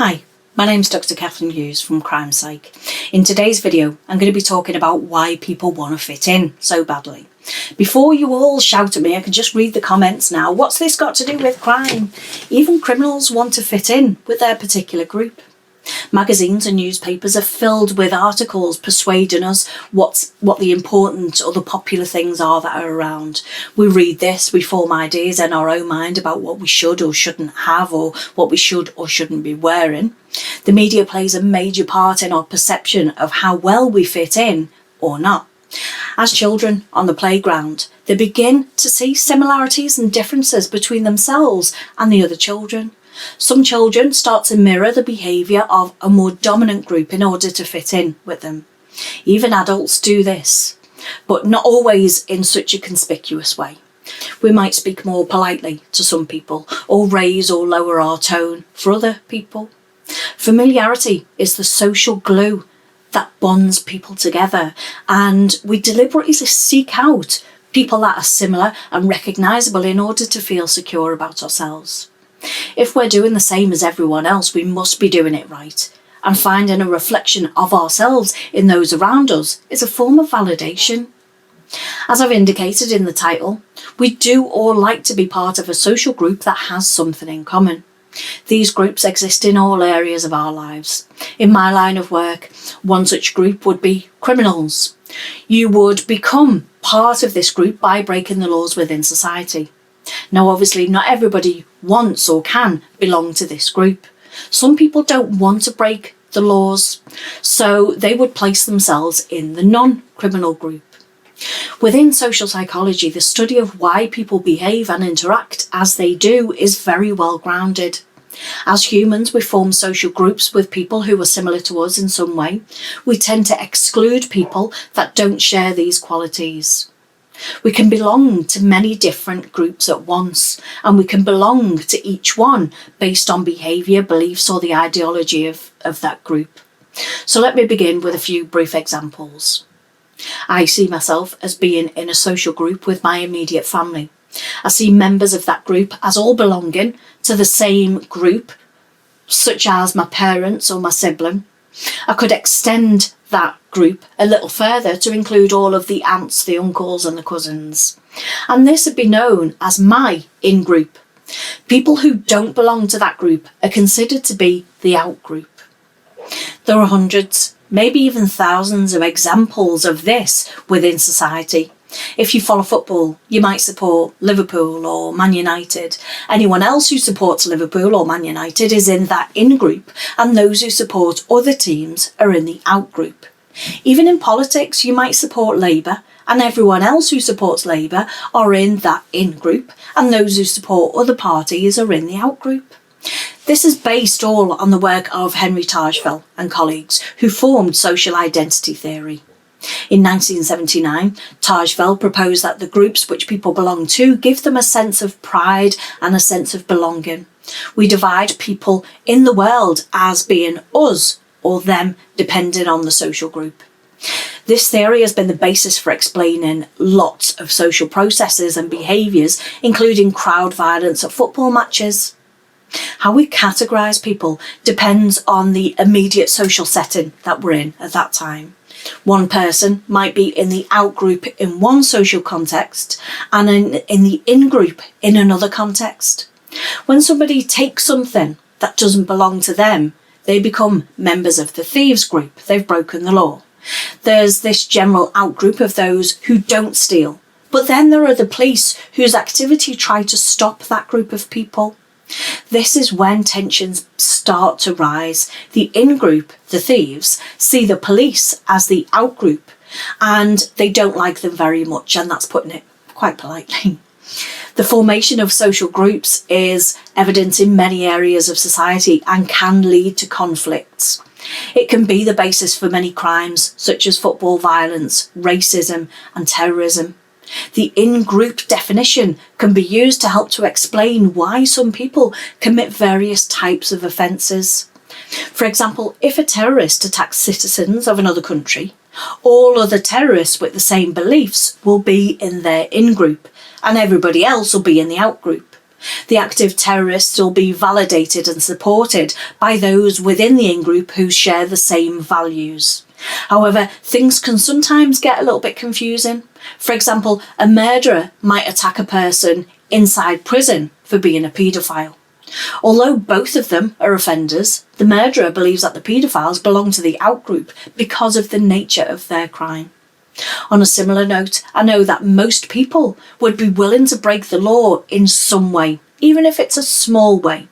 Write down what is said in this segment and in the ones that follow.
Hi, my name's Dr. Catherine Hughes from Crime Psych. In today's video, I'm going to be talking about why people want to fit in so badly. Before you all shout at me, I can just read the comments now. What's this got to do with crime? Even criminals want to fit in with their particular group. Magazines and newspapers are filled with articles persuading us what the important or the popular things are that are around. We read this, we form ideas in our own mind about what we should or shouldn't have, or what we should or shouldn't be wearing. The media plays a major part in our perception of how well we fit in or not. As children on the playground, they begin to see similarities and differences between themselves and the other children. Some children start to mirror the behaviour of a more dominant group in order to fit in with them. Even adults do this, but not always in such a conspicuous way. We might speak more politely to some people, or raise or lower our tone for other people. Familiarity is the social glue that bonds people together, and we deliberately seek out people that are similar and recognisable in order to feel secure about ourselves. If we're doing the same as everyone else, we must be doing it right, and finding a reflection of ourselves in those around us is a form of validation. As I've indicated in the title, we do all like to be part of a social group that has something in common. These groups exist in all areas of our lives. In my line of work, one such group would be criminals. You would become part of this group by breaking the laws within society. Now, obviously, not everybody wants or can belong to this group. Some people don't want to break the laws, so they would place themselves in the non-criminal group. Within social psychology, the study of why people behave and interact as they do is very well grounded. As humans, we form social groups with people who are similar to us in some way. We tend to exclude people that don't share these qualities. We can belong to many different groups at once, and we can belong to each one based on behaviour, beliefs, or the ideology of that group. So let me begin with a few brief examples. I see myself as being in a social group with my immediate family. I see members of that group as all belonging to the same group, such as my parents or my sibling. I could extend that group a little further to include all of the aunts, the uncles and the cousins. And this would be known as my in-group. People who don't belong to that group are considered to be the out-group. There are hundreds, maybe even thousands of examples of this within society. If you follow football, you might support Liverpool or Man United. Anyone else who supports Liverpool or Man United is in that in-group, and those who support other teams are in the out-group. Even in politics, you might support Labour, and everyone else who supports Labour are in that in-group, and those who support other parties are in the out-group. This is based all on the work of Henry Tajfel and colleagues, who formed social identity theory. In 1979, Tajfel proposed that the groups which people belong to give them a sense of pride and a sense of belonging. We divide people in the world as being us or them, depending on the social group. This theory has been the basis for explaining lots of social processes and behaviours, including crowd violence at football matches. How we categorise people depends on the immediate social setting that we're in at that time. One person might be in the out-group in one social context and in the in-group in another context. When somebody takes something that doesn't belong to them, they become members of the thieves group. They've broken the law. There's this general out-group of those who don't steal. But then there are the police whose activity try to stop that group of people. This is when tensions start to rise. The in-group, the thieves, see the police as the out-group, and they don't like them very much, and that's putting it quite politely. The formation of social groups is evident in many areas of society and can lead to conflicts. It can be the basis for many crimes, such as football violence, racism, and terrorism. The in-group definition can be used to help to explain why some people commit various types of offences. For example, if a terrorist attacks citizens of another country, all other terrorists with the same beliefs will be in their in-group, and everybody else will be in the out-group. The active terrorists will be validated and supported by those within the in-group who share the same values. However, things can sometimes get a little bit confusing. For example, a murderer might attack a person inside prison for being a paedophile. Although both of them are offenders, the murderer believes that the paedophiles belong to the outgroup because of the nature of their crime. On a similar note, I know that most people would be willing to break the law in some way, even if it's a small way,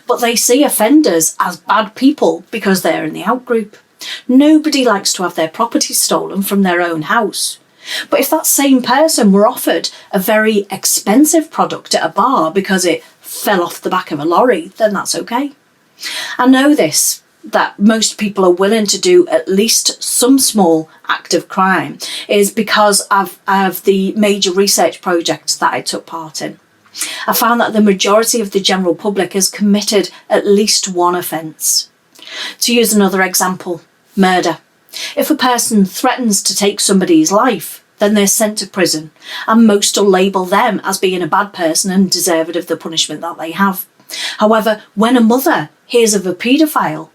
but they see offenders as bad people because they're in the outgroup. Nobody likes to have their property stolen from their own house. But if that same person were offered a very expensive product at a bar because it fell off the back of a lorry, then that's okay. I know this, that most people are willing to do at least some small act of crime is because of the major research projects that I took part in. I found that the majority of the general public has committed at least one offence. To use another example, murder. If a person threatens to take somebody's life, then they're sent to prison, and most will label them as being a bad person and deserving of the punishment that they have. However, when a mother hears of a paedophile,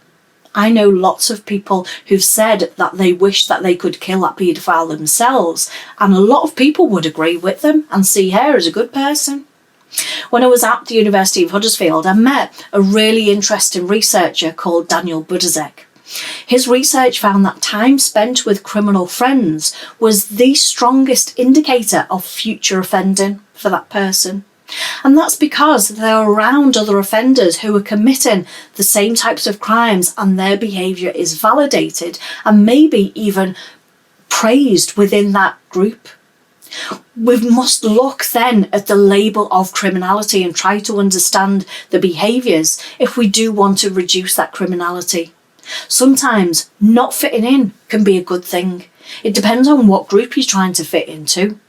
I know lots of people who've said that they wish that they could kill that paedophile themselves, and a lot of people would agree with them and see her as a good person. When I was at the University of Huddersfield, I met a really interesting researcher called Daniel Budazek. His research found that time spent with criminal friends was the strongest indicator of future offending for that person. And that's because they're around other offenders who are committing the same types of crimes, and their behaviour is validated and maybe even praised within that group. We must look then at the label of criminality and try to understand the behaviours if we do want to reduce that criminality. Sometimes not fitting in can be a good thing. It depends on what group you're trying to fit into.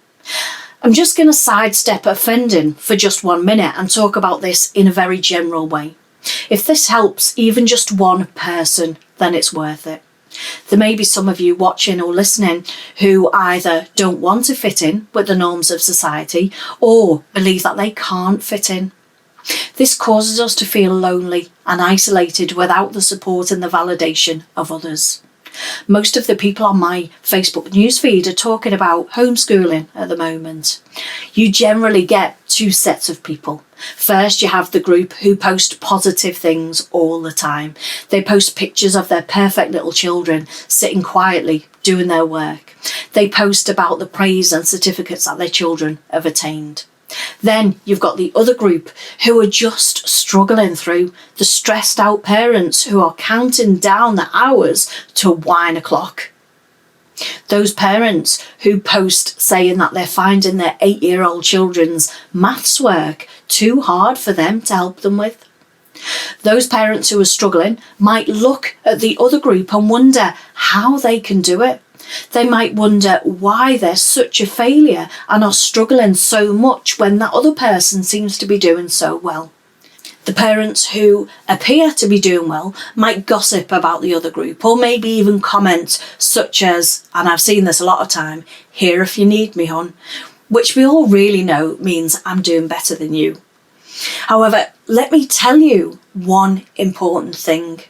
I'm just going to sidestep offending for just 1 minute and talk about this in a very general way. If this helps even just one person, then it's worth it. There may be some of you watching or listening who either don't want to fit in with the norms of society or believe that they can't fit in. This causes us to feel lonely and isolated without the support and the validation of others. Most of the people on my Facebook newsfeed are talking about homeschooling at the moment. You generally get two sets of people. First, you have the group who post positive things all the time. They post pictures of their perfect little children sitting quietly doing their work. They post about the praise and certificates that their children have attained. Then you've got the other group who are just struggling through, the stressed out parents who are counting down the hours to 1 o'clock. Those parents who post saying that they're finding their 8-year-old children's maths work too hard for them to help them with. Those parents who are struggling might look at the other group and wonder how they can do it. They might wonder why they're such a failure and are struggling so much when that other person seems to be doing so well. The parents who appear to be doing well might gossip about the other group, or maybe even comment such as, and I've seen this a lot of time, "Here if you need me, hon," which we all really know means I'm doing better than you. However, let me tell you one important thing.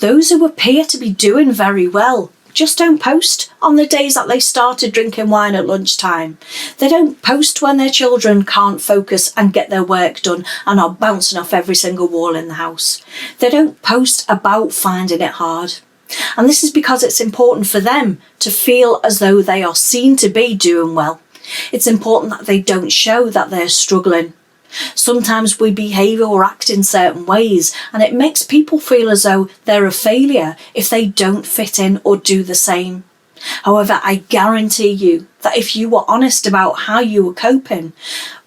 Those who appear to be doing very well just don't post on the days that they started drinking wine at lunchtime. They don't post when their children can't focus and get their work done and are bouncing off every single wall in the house. They don't post about finding it hard. And this is because it's important for them to feel as though they are seen to be doing well. It's important that they don't show that they're struggling. Sometimes we behave or act in certain ways, and it makes people feel as though they're a failure if they don't fit in or do the same. However, I guarantee you that if you were honest about how you were coping,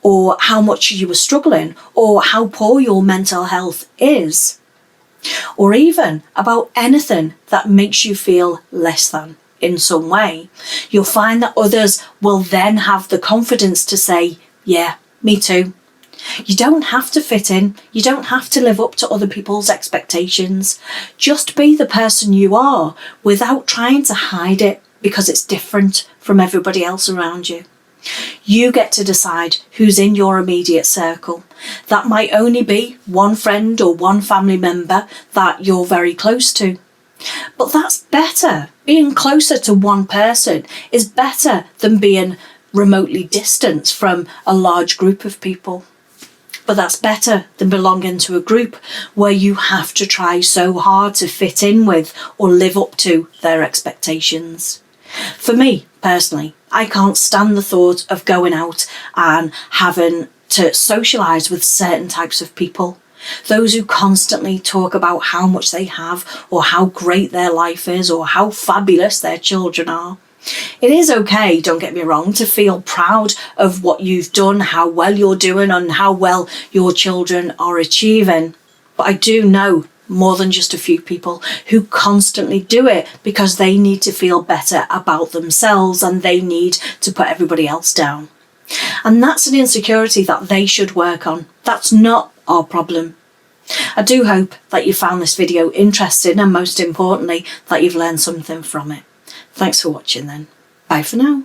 or how much you were struggling, or how poor your mental health is, or even about anything that makes you feel less than in some way, you'll find that others will then have the confidence to say, "Yeah, me too." You don't have to fit in. You don't have to live up to other people's expectations. Just be the person you are without trying to hide it because it's different from everybody else around you. You get to decide who's in your immediate circle. That might only be one friend or one family member that you're very close to. But that's better. Being closer to one person is better than being remotely distant from a large group of people. But that's better than belonging to a group where you have to try so hard to fit in with or live up to their expectations. For me, personally, I can't stand the thought of going out and having to socialise with certain types of people. Those who constantly talk about how much they have or how great their life is or how fabulous their children are. It is okay, don't get me wrong, to feel proud of what you've done, how well you're doing and how well your children are achieving. But I do know more than just a few people who constantly do it because they need to feel better about themselves and they need to put everybody else down. And that's an insecurity that they should work on. That's not our problem. I do hope that you found this video interesting and most importantly that you've learned something from it. Thanks for watching then. Bye for now.